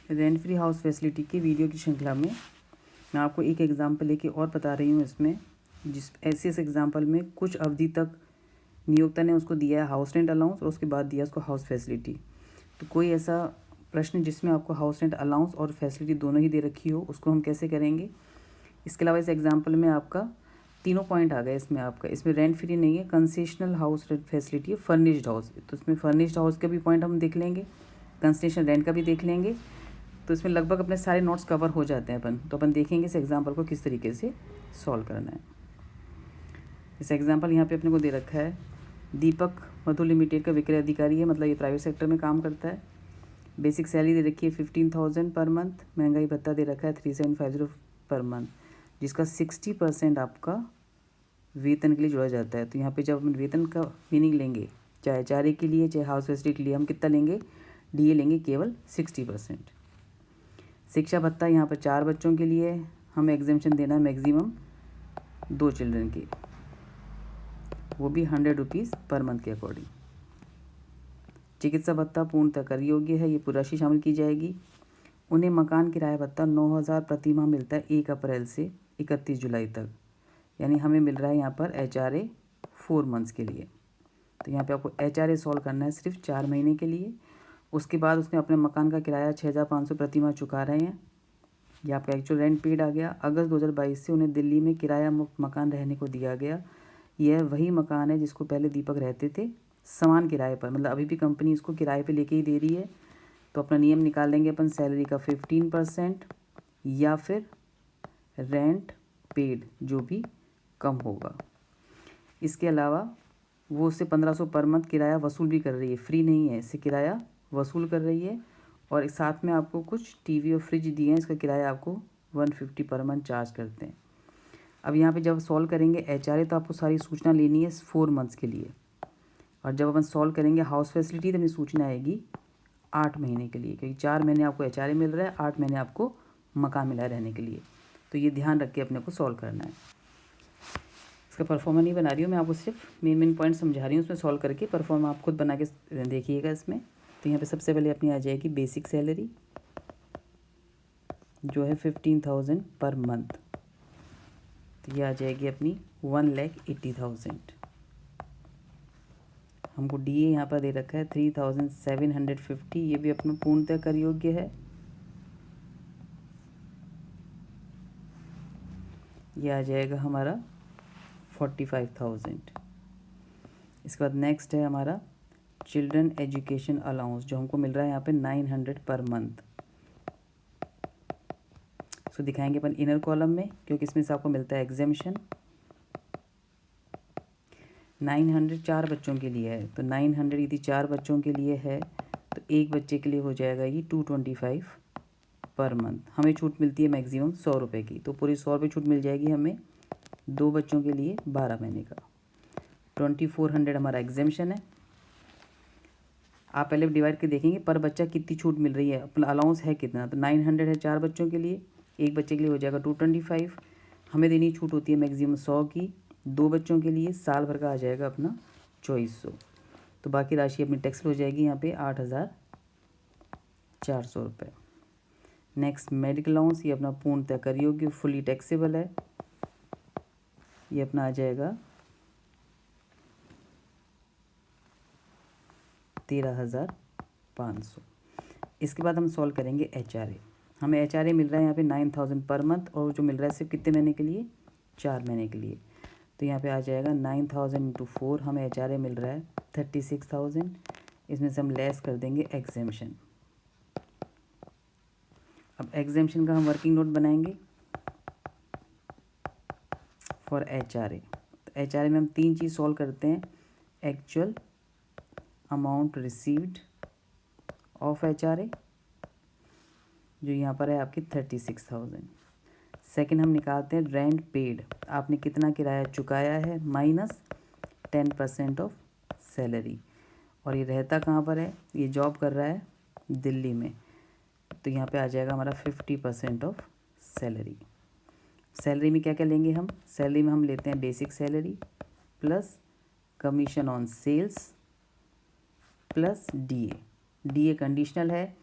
Rent free house facility की video की श्रृंखला में मैं आपको एक एग्जाम्पल लेके और बता रही हूँ। इसमें इस एग्जाम्पल में कुछ अवधि तक नियोक्ता ने उसको दिया है हाउस रेंट अलाउंस और उसके बाद दिया उसको हाउस फैसिलिटी। तो कोई ऐसा प्रश्न जिसमें आपको हाउस रेंट अलाउंस और फैसिलिटी दोनों ही दे रखी हो, उसको हम कैसे करेंगे। इसके अलावा इस एग्जाम्पल में आपका तीनों पॉइंट आ गए। इसमें रेंट फ्री नहीं है, कंसेशनल हाउस रेंट फैसिलिटी है, फर्निश्ड हाउस। तो इसमें फर्निश्ड हाउस का भी पॉइंट हम देख लेंगे, कंसेशनल रेंट का भी देख लेंगे। तो इसमें लगभग अपने सारे नोट्स कवर हो जाते हैं तो अपन देखेंगे इस एग्जाम्पल को किस तरीके से सॉल्व करना है। इस एग्जाम्पल यहाँ पे अपने को दे रखा है, दीपक मधु लिमिटेड का विक्रय अधिकारी है, मतलब ये प्राइवेट सेक्टर में काम करता है। बेसिक सैलरी दे रखी है 15,000 पर मंथ। महंगाई भत्ता दे रखा है 3750 पर मंथ, जिसका 60% आपका वेतन के लिए जोड़ा जाता है। तो यहाँ पे जब हम वेतन का मीनिंग लेंगे, चाहे HRA के लिए चाहे हाउस फैसिलिटी के लिए, हम कितना लेंगे, DA लेंगे केवल 60%। शिक्षा भत्ता यहाँ पर 4 बच्चों के लिए हमें एग्जेम्पशन देना है, मैक्सिमम 2 चिल्ड्रन की, वो भी 100 रुपीज़ पर मंथ के अकॉर्डिंग। चिकित्सा भत्ता पूर्णतः कर योग्य है, ये पूरी राशि शामिल की जाएगी। उन्हें मकान किराया भत्ता 9,000 प्रति माह मिलता है 1 अप्रैल से 31 जुलाई तक, यानी हमें मिल रहा है यहाँ पर HRA 4 मंथ्स के लिए। तो यहाँ पे आपको HRA सॉल्व करना है सिर्फ 4 महीने के लिए। उसके बाद उसने अपने मकान का किराया 6,500 प्रति माह चुका रहे हैं। ये आपका एक्चुअल रेंट पेड आ गया। अगस्त 2022 से उन्हें दिल्ली में किराया मुक्त मकान रहने को दिया गया। यह वही मकान है जिसको पहले दीपक रहते थे, समान किराए पर, मतलब अभी भी कंपनी इसको किराए पे लेके ही दे रही है। तो अपना नियम निकाल लेंगे अपन, सैलरी का 15% या फिर रेंट पेड जो भी कम होगा। इसके अलावा वो उससे 1500 पर मंथ किराया वसूल भी कर रही है, फ्री नहीं है, इससे किराया वसूल कर रही है। और साथ में आपको कुछ टीवी और फ्रिज दिए हैं, इसका किराया आपको 150 पर मंथ चार्ज करते हैं। अब यहाँ पे जब सॉल्व करेंगे HRA, तो आपको सारी सूचना लेनी है 4 मंथ्स के लिए। और जब अपन सॉल्व करेंगे हाउस फैसिलिटी, तो अपनी सूचना आएगी 8 महीने के लिए, क्योंकि 4 महीने आपको HRA मिल रहा है, 8 महीने आपको मकान मिला है रहने के लिए। तो ये ध्यान रख के अपने को सॉल्व करना है। इसका परफॉर्मा नहीं बना रही हूँ मैं, आपको सिर्फ मेन पॉइंट समझा रही हूँ। उसमें सॉल्व करके परफॉर्मा आप खुद बना के देखिएगा इसमें। तो यहाँ पे सबसे पहले अपनी आ जाएगी बेसिक सैलरी जो है 15,000 पर मंथ। तो ये आ जाएगी अपनी 1,80,000। हमको DA यहाँ पर दे रखा है 3,750, ये भी अपना पूर्णतः कर योग्य है। ये आ जाएगा हमारा 45,000। इसके बाद नेक्स्ट है हमारा चिल्ड्रन एजुकेशन अलाउंस, जो हमको मिल रहा है यहाँ पे 900 पर मंथ। इसको दिखाएंगे अपन इनर कॉलम में, क्योंकि इसमें से आपको मिलता है एग्जेम्पशन। 900 4 बच्चों के लिए है, तो 900 यदि 4 बच्चों के लिए है तो एक बच्चे के लिए हो जाएगा ये 225 पर मंथ। हमें छूट मिलती है मैक्सिमम 100 रुपये की, तो पूरी 100 रुपये छूट मिल जाएगी हमें 2 बच्चों के लिए 12 महीने का। 2400 हमारा एग्जेम्पशन है। आप पहले डिवाइड के देखेंगे पर बच्चा कितनी छूट मिल रही है, अपना अलाउंस है कितना। तो 900 है 4 बच्चों के लिए, एक बच्चे के लिए हो जाएगा 225। हमें देनी छूट होती है मैक्सिमम 100 की, 2 बच्चों के लिए साल भर का आ जाएगा अपना 2400। तो बाकी राशि अपनी टैक्स हो जाएगी यहाँ पे 8,400 रुपये। नेक्स्ट मेडिकल अलाउंस, ये अपना पूर्णतः कर योग्य, फुली टैक्सेबल है। ये अपना आ जाएगा 13,500। इसके बाद हम सॉल्व करेंगे HRA। हमें HRA मिल रहा है यहाँ पे 9,000 पर मंथ, और जो मिल रहा है सिर्फ कितने महीने के लिए, 4 महीने के लिए। तो यहाँ पे आ जाएगा 9,000 × 4, हमें HRA मिल रहा है 36,000। इसमें से हम लेस कर देंगे एग्जेम्पशन। अब एग्जेम्पशन का हम वर्किंग नोट बनाएंगे फॉर HRA। तो HRA में हम 3 चीज़ सॉल्व करते हैं, actual amount received of HRA जो यहाँ पर है आपकी 36,000। सेकेंड हम निकालते हैं रेंट पेड, आपने कितना किराया चुकाया है माइनस 10% ऑफ सैलरी। और ये रहता कहाँ पर है, ये जॉब कर रहा है दिल्ली में, तो यहाँ पे आ जाएगा हमारा 50% ऑफ सैलरी। सैलरी में क्या क्या लेंगे हम, सैलरी में हम लेते हैं basic salary plus commission on sales plus DA। DA conditional है,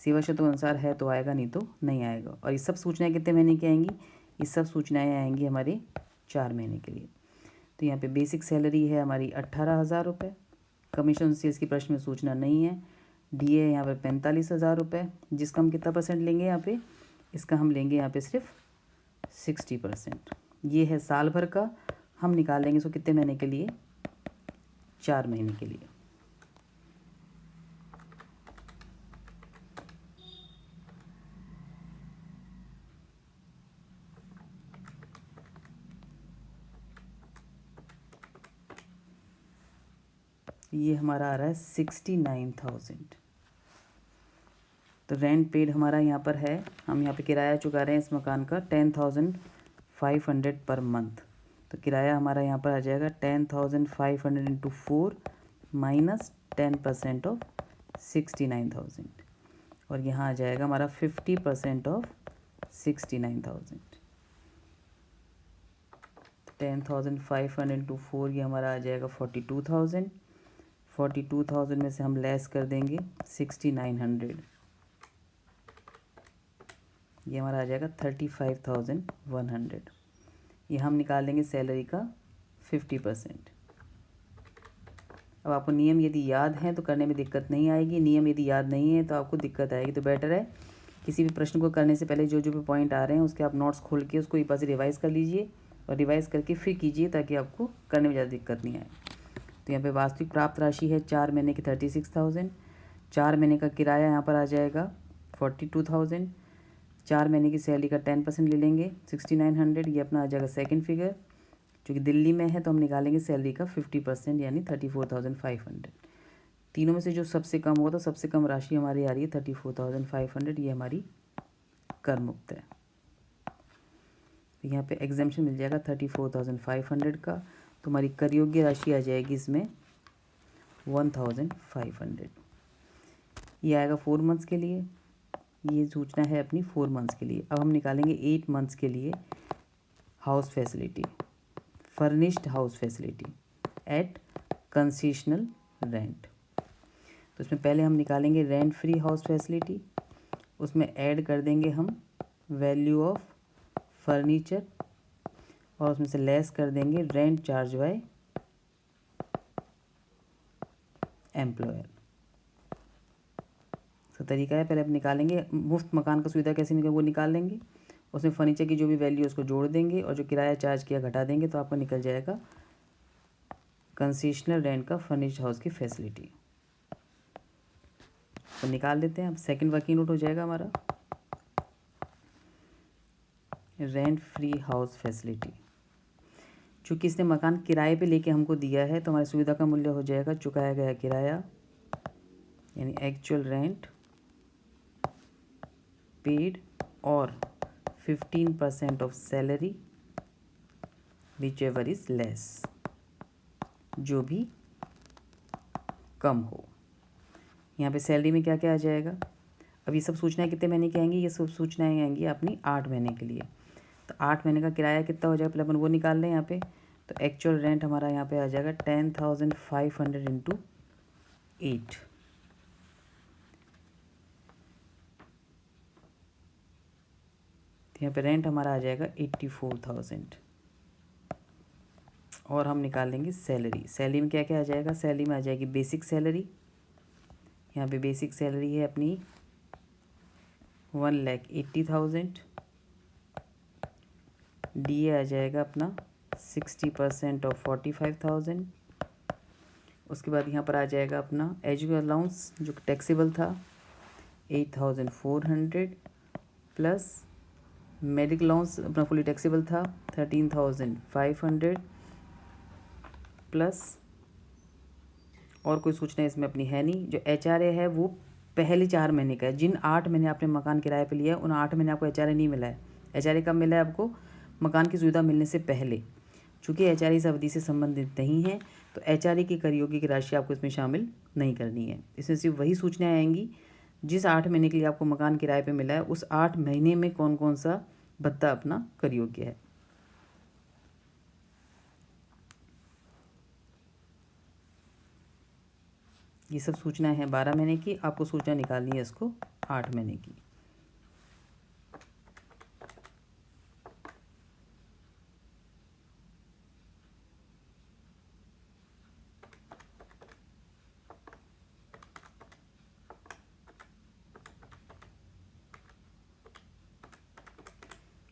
सेवा शर्तों अनुसार है तो आएगा, नहीं तो नहीं आएगा। और ये सब सूचनाएं कितने महीने की आएंगी? ये सब सूचनाएं आएंगी हमारे 4 महीने के लिए। तो यहाँ पे बेसिक सैलरी है हमारी 18,000 रुपये। कमीशन सेल्स की प्रश्न में सूचना नहीं है। डी ए यहाँ पे 45,000 रुपये, जिसका हम कितना परसेंट लेंगे यहाँ पे? इसका हम लेंगे यहाँ पे सिर्फ 60%। ये है साल भर का, हम निकाल लेंगे इसको कितने महीने के लिए? 4 महीने के लिए। ये हमारा आ रहा है 69,000। तो रेंट पेड हमारा यहाँ पर है, हम यहाँ पे किराया चुका रहे हैं इस मकान का 10,500 पर मंथ। तो किराया हमारा यहाँ पर आ जाएगा 10,500 इंटू 4 माइनस 10% ऑफ 69,000, और यहाँ आ जाएगा हमारा 50% ऑफ 69,000। 10,500 इंटू 4 ये हमारा आ जाएगा 42,000। 42,000 में से हम लेस कर देंगे 6,900, ये हमारा आ जाएगा 35,100। ये हम निकाल लेंगे सैलरी का 50%। अब आपको नियम यदि याद हैं तो करने में दिक्कत नहीं आएगी, नियम यदि याद नहीं है तो आपको दिक्कत आएगी। तो बेटर है किसी भी प्रश्न को करने से पहले जो जो भी पॉइंट आ रहे हैं उसके आप नोट्स खोल के उसको एक बार से रिवाइज़ कर लीजिए, और रिवाइज़ करके फिर कीजिए ताकि आपको करने में ज़्यादा दिक्कत नहीं आए। तो यहाँ पे वास्तविक प्राप्त राशि है 4 महीने की 36,000। 4 महीने का किराया यहाँ पर आ जाएगा 42,000। 4 महीने की सैलरी का 10% ले लेंगे 6,900, ये अपना आ जाएगा सेकंड फिगर। क्योंकि दिल्ली में है तो हम निकालेंगे सैलरी का 50% यानी 34,500। तीनों में से जो सबसे कम होगा तो सबसे कम राशि हमारी आ रही है 34,500, ये हमारी कर मुक्त है। तो यहाँ पे एग्जाम्पशन मिल जाएगा 34,500 का, तो हमारी कर योग्य राशि आ जाएगी इसमें 1,500। ये आएगा 4 मंथ्स के लिए, ये सूचना है अपनी 4 मंथ्स के लिए। अब हम निकालेंगे 8 मंथ्स के लिए house facility, furnished house facility eight concessional rent. तो इसमें पहले हम निकालेंगे रेंट फ्री हाउस फैसिलिटी, उसमें ऐड कर देंगे हम वैल्यू ऑफ फर्नीचर, और उसमें से लेस कर देंगे रेंट चार्ज बाय एम्प्लॉयर। तो तरीका है, पहले आप निकालेंगे मुफ्त मकान का सुविधा कैसे निकले वो निकाल लेंगे, उसमें फर्नीचर की जो भी वैल्यू उसको जोड़ देंगे और जो किराया चार्ज किया घटा देंगे, तो आपको निकल जाएगा कंसेशनल रेंट का फर्निश्ड हाउस की फैसिलिटी। तो निकाल देते हैं। अब सेकंड वर्किंग नोट हो जाएगा हमारा रेंट फ्री हाउस फैसिलिटी। चूँकि इसने मकान किराए पे लेके हमको दिया है तो हमारी सुविधा का मूल्य हो जाएगा चुकाया गया किराया, यानी एक्चुअल रेंट पेड, और 15% of salary which ever is less, जो भी कम हो। यहाँ पे सैलरी में क्या क्या आ जाएगा? अब ये सब सूचनाएं कितने महीने की आएंगी? ये सब सूचनाएं आएंगी अपनी 8 महीने के लिए। तो 8 महीने का किराया कितना हो जाएगा, पहले अपन वो निकाल लें यहाँ पे। तो एक्चुअल रेंट हमारा यहाँ पे आ जाएगा 10,500 इंटू 8। तो यहाँ पे रेंट हमारा आ जाएगा 84,000, और हम निकाल लेंगे सैलरी। सैलरी में क्या क्या आ जाएगा? सैलरी में आ जाएगी बेसिक सैलरी, यहाँ पे बेसिक सैलरी है अपनी 1,80,000। डी आ जाएगा अपना 60% ऑफ 45,000। उसके बाद यहाँ पर आ जाएगा अपना एजुकेशन अलाउंस जो टैक्सेबल था 8,400, प्लस मेडिकल अलाउंस अपना फुली टैक्सेबल था 13,500, प्लस और कोई सूचना इसमें अपनी है नहीं। जो HRA है वो पहले 4 महीने का है। जिन 8 महीने आपने मकान किराए पे लिया है उन 8 महीने आपको HRA नहीं मिला है। HRA कब मिला है आपको? मकान की सुविधा मिलने से पहले। चूँकि HRA इस अवधि से संबंधित नहीं है तो HRA की कर योग्य की राशि आपको इसमें शामिल नहीं करनी है। इसमें सिर्फ वही सूचनाएं आएंगी जिस 8 महीने के लिए आपको मकान किराए पे मिला है उस 8 महीने में कौन कौन सा भत्ता अपना कर योग्य है। ये सब सूचना है 12 महीने की, आपको सूचना निकालनी है इसको 8 महीने की।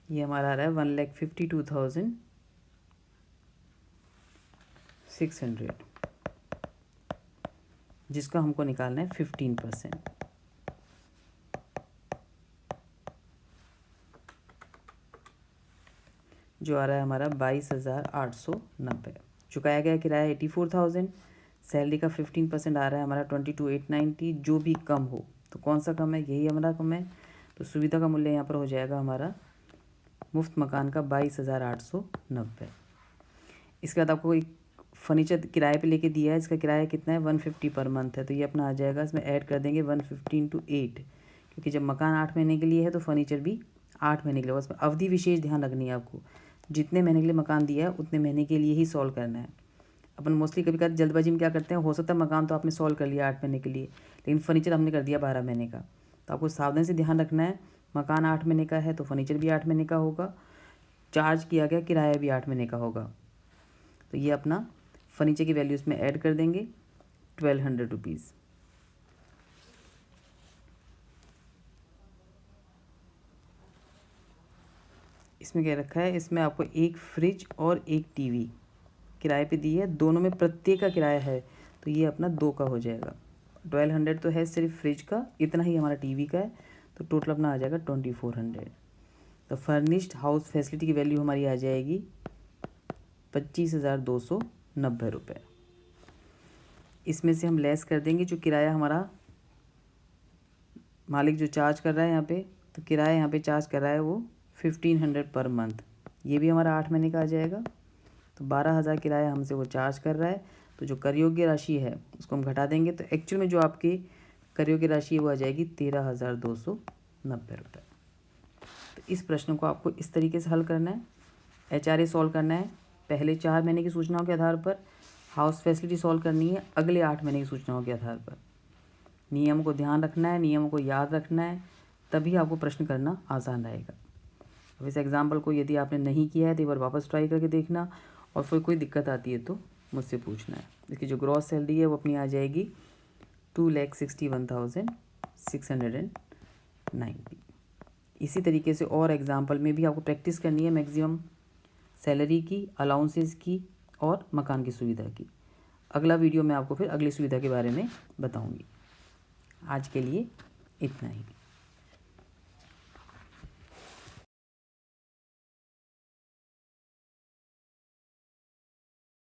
ये हमारा आ रहा है 1,52,600, जिसका हमको निकालना है 15%। जो आ रहा है हमारा 22,890। चुकाया गया किराया 84,000, सैलरी का 15% आ रहा है हमारा 22,890। जो भी कम हो, तो कौन सा कम है, यही हमारा कम है। तो सुविधा का मूल्य यहाँ पर हो जाएगा हमारा मुफ्त मकान का 22,890। इसके बाद आपको एक फर्नीचर किराए पे लेके दिया है, इसका किराया कितना है 150 पर मंथ है। तो ये अपना आ जाएगा, इसमें ऐड कर देंगे 150 × 8, क्योंकि जब मकान 8 महीने के लिए है तो फर्नीचर भी 8 महीने के लिए। उसमें अवधि विशेष ध्यान रखनी है आपको, जितने महीने के लिए मकान दिया है उतने महीने के लिए ही सॉल्व करना है। अपन मोस्टली कभी कभी जल्दबाजी में क्या करते हैं, हो सकता है मकान तो आपने सॉल्व कर लिया 8 महीने के लिए, लेकिन फर्नीचर हमने कर दिया 12 महीने का। तो आपको सावधानी से ध्यान रखना है, मकान 8 महीने का है तो फर्नीचर भी 8 महीने का होगा, चार्ज किया गया किराया भी 8 महीने का होगा। तो ये अपना फर्नीचर की वैल्यू इसमें ऐड कर देंगे 1,200 रुपीज़। इसमें क्या रखा है, इसमें आपको एक फ्रिज और एक टीवी किराए पे दी है, दोनों में प्रत्येक का किराया है, तो ये अपना 2 का हो जाएगा। 1,200 तो है सिर्फ फ्रिज का, इतना ही हमारा टीवी का है, तो टोटल अपना आ जाएगा 2,400। तो फर्निश्ड हाउस फैसिलिटी की वैल्यू हमारी आ जाएगी 25,290 रुपये। इसमें से हम लेस कर देंगे जो किराया हमारा मालिक जो चार्ज कर रहा है यहाँ पे, तो किराया यहाँ पे चार्ज कर रहा है वो 1,500 पर मंथ, ये भी हमारा 8 महीने का आ जाएगा। तो 12,000 किराया हमसे वो चार्ज कर रहा है, तो जो कर योग्य राशि है उसको हम घटा देंगे, तो एक्चुअल में जो आपकी कर योग्य राशि है वो आ जाएगी 13,290 रुपये। तो इस प्रश्न को आपको इस तरीके से हल करना है, HRA सॉल्व करना है। पहले 4 महीने की सूचनाओं के आधार पर हाउस फैसिलिटी सॉल्व करनी है अगले 8 महीने की सूचनाओं के आधार पर। नियम को ध्यान रखना है, नियमों को याद रखना है, तभी आपको प्रश्न करना आसान रहेगा। अब इस एग्जाम्पल को यदि आपने नहीं किया है तो एक बार वापस ट्राई करके देखना, और फिर कोई दिक्कत आती है तो मुझसे पूछना है। इसकी जो ग्रॉस सैलरी है वो अपनी आ जाएगी 2,61,690। इसी तरीके से और एग्जाम्पल में भी आपको प्रैक्टिस करनी है, मैक्सिमम सैलरी की, अलाउंसेस की और मकान की सुविधा की। अगला वीडियो में आपको फिर अगली सुविधा के बारे में बताऊंगी। आज के लिए इतना ही।